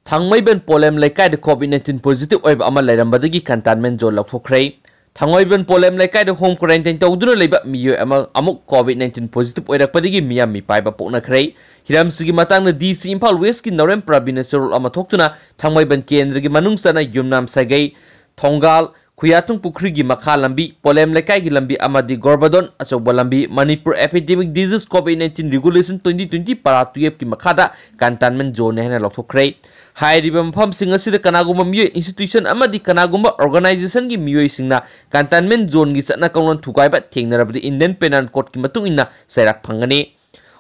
Thengnarubani Polem Laikai the COVID-19 positive Oiba ama Leirambadagi Containment Zone Laothokhre. Thengnarubani Polem Laikai the home quarantine tawduna leiba miyoi ama amuk COVID-19 positive oirakpadagi miyam mi paiba poknakhre. Hiramsigi matangna DC Imphal West ki Norem Prabina Serol ama thoktuna Thengnarubani Kendragi manungsana Yumnam Sagai Thongal Kuyatung Pukri gi Makha Lambi Polem Laikai gi Lambi amadi Gorbadon Achauba Lambi Manipur Epidemic Disease COVID-19 Regulation 2020 para 12 ki makhada Containment Zone hena laothokhre. Heiri mafam sing asida kanagumba miyoi institution amadi kanagumba organization gi miyoi singna Containment Zone gi chatna kaulon thugaiba Thengnarubani Indian Penal Code ki matung inna sairak phangani.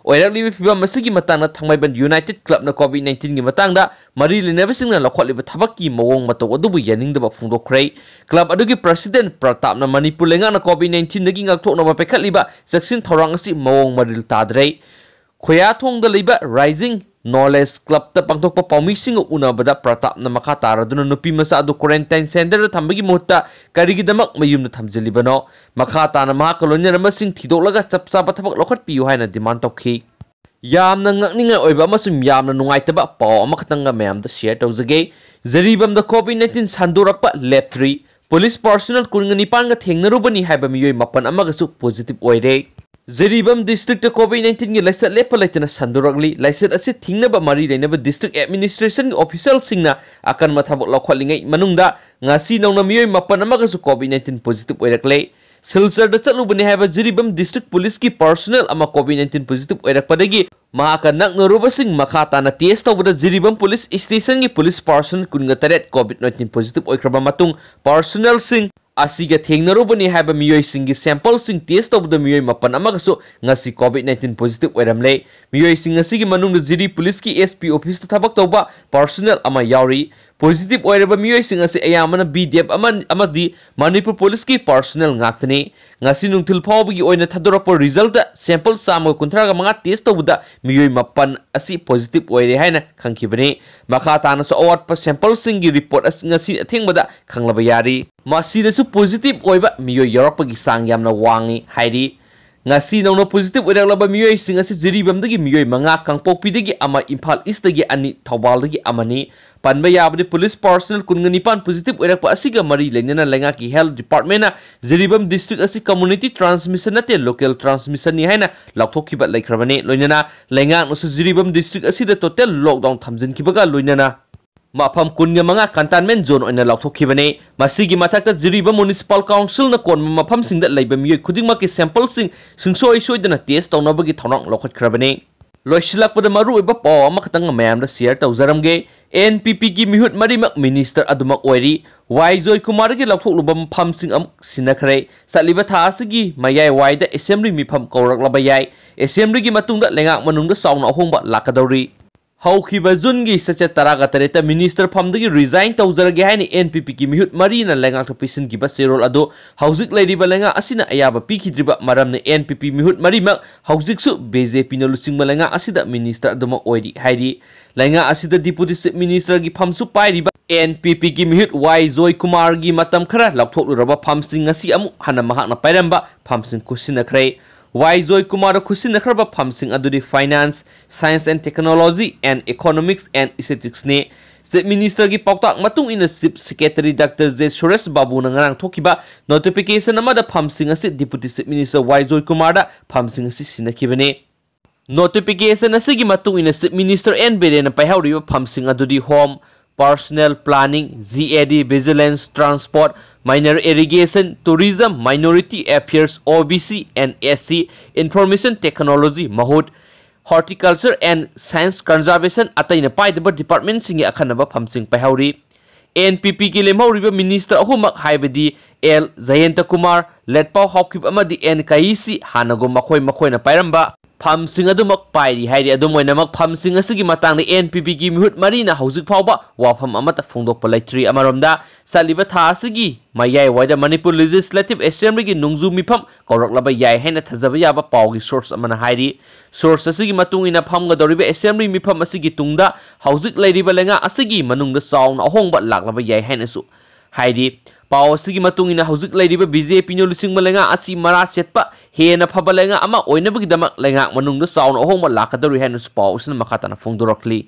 Oirakliba fibam masigi matangna Thengnarubani United Club na COVID-19 gi matangda mari lenaba singna lakhotliba thabakki mawong mataw adubu yaningdaba phungdokhre. Club adugi president Pratap na Manipur lenga na COVID-19 nagi ngakthoknaba pekhatliba saksin thorang asi mawong maril tadre. Khoyathongda leiba Rising Knowledge Club ta pangthokpa pawmising unabada Pratap na makha taraduna nupi masa adu quarantine center da thambagi muhutta karigidamak mayumna thamjalibano makha tana mahakoloniya ramasing thidolaga chapsaba thabak lokhatpiyu haina demand tawkhi yamna ngakninga oiba amasung yamna nungaitaba paw amakhatanga mayamda share tawjage zaribamda COVID-19 sandorakpa lab 3 police personnel kunga nipanga Thengnarubani Heiba miyoi mapan amagasu positive oire. Zaribam district COVID-19 gi laisat lepa laitana sandurakli laisat asi thingnaba mari lainaba district administration official singna akan mathabak lakhwalingai manungda ngasi nongna miyoi mapan amagasu COVID-19 positive oirakle. Silsar da chatlubani haiba Zaribam district police ki personnel ama COVID-19 positive oirakpadagi mahaka naknaruba sing makha tana test tawbada Zaribam police station gi police personnel kunga taret COVID-19 positive oikraba matung personnel sing asiga Thengnarubani Heiba miyoi singi sample sing test tawbada miyoi mapan amagasu ngasi COVID-19 positive oiramle. Miyoi sing asigi manungda Ziri police ki SP office ta thabak tawba personnel ama yauri. Positive oiraba miyoi sing asi ayamana BDF amadi Manipur police ki personnel ngaktani. Ngasi nungthil phawbagi oina thadorakpa result da sample sama kunthraga manga test tawbada miyoi mapan asi positive oire haina khangkhibani. Makha tana so awatpa sample singi report asi ngasi athengbada khanglaba yari. Masidasu positive oiba miyoi yarakpagi sang yamna wangi Heiri. Ngasi nongno positive oiraklaba miyoi sing asi Zaribamdagi miyoi manga Kangpokpidagi ama Imphal Eastdagi ani Thoubaldagi amani. Panba yabadi police personnel kunga nipan positive oirakpa asiga mari lainana lenga ki health department na Zaribam district asi community transmission nate local transmission ni haina laothokhiba laikhrabani loinana lenga nosu Zaribam district asi da total lockdown thamjinkibaga loinana mafam kunga manga Containment Zone oina laothokhibane masigi mathakta Zaribam municipal council na kon mafam singda leiba miyoi khudingma ki sample sing sungsoi soidana test tawnabagi thonang lokhatkrabane loisilakpada maru oiba paw amakatanga mayamda share tawjaramge NPP ki mihut marimak minister adumak oiri Joy Kumar gi lathokluba mafam sing amuk sinakhre satliba tha asigi mayai waida assembly mifam kauraklaba yai assembly gi matungda lengak manungda sauna ahongba lakadori Haukiba Jungi sacha taraga tareta minister famdagi resign tawjarage haini NPP ki mihut marina lenga topisin ki baserol ado hauzik leiriba lenga asina ayaba pikhidriba maramne NPP mihut marimak hauzik su BJP na lusingma lenga asida minister aduma oiri Heiri lenga asida deputy chief minister gi famsu pairiba NPP ki mihut Joy Kumar gi matam khara lakthokluraba famsing ngasi amu hana mahakna pairamba famsing kusinakhre Joy Kumar Kusinakhraba famsing adudi finance, science and technology and economics and aesthetics ne. Chief Minister gi pautak matung ina Chief Secretary Dr. J. Suresh Babu na ngarang thokiba notification amada famsing asi Deputy Chief Minister Joy Kumar da famsing asi sinakibane. Notification asigi matung ina Chief Minister N. Bere na paihawriba famsing adudi home, personnel planning, GAD, vigilance, transport, minor irrigation, tourism, minority affairs, OBC and SC, information technology, mahut, horticulture and science conservation atayna paidaba department singi akhanaba famsing paihawri. NPP ki lemhawriba minister ahumak haibadi L. Jayanta Kumar, Letpau Hawkip amadi NKIC hanago makoina pairamba famsing adumak pairi Heiri adumoinamak famsing asigi matangda NPP ki mihut marina hauzik phawba wafam amata phongdokpa laitri amaromda saliba tha asigi mayai waida Manipur Legislative Assembly gi nungju mifam kauraklaba yai haina thajaba yaba pawgi source amana Heiri source asigi matungina famgadoriba assembly mifam asigi tungda hauzik leiriba lenga asigi manungda sauna ahongba laklaba yai haina su Heiri Pau asigi matungina hauzik leiriba BJP no lusingma lenga asi mara setpa hena phaba lenga ama oinabagi damak lenga manungda sauna ahongba lakadori haina su pau usna makhatana phongdorakli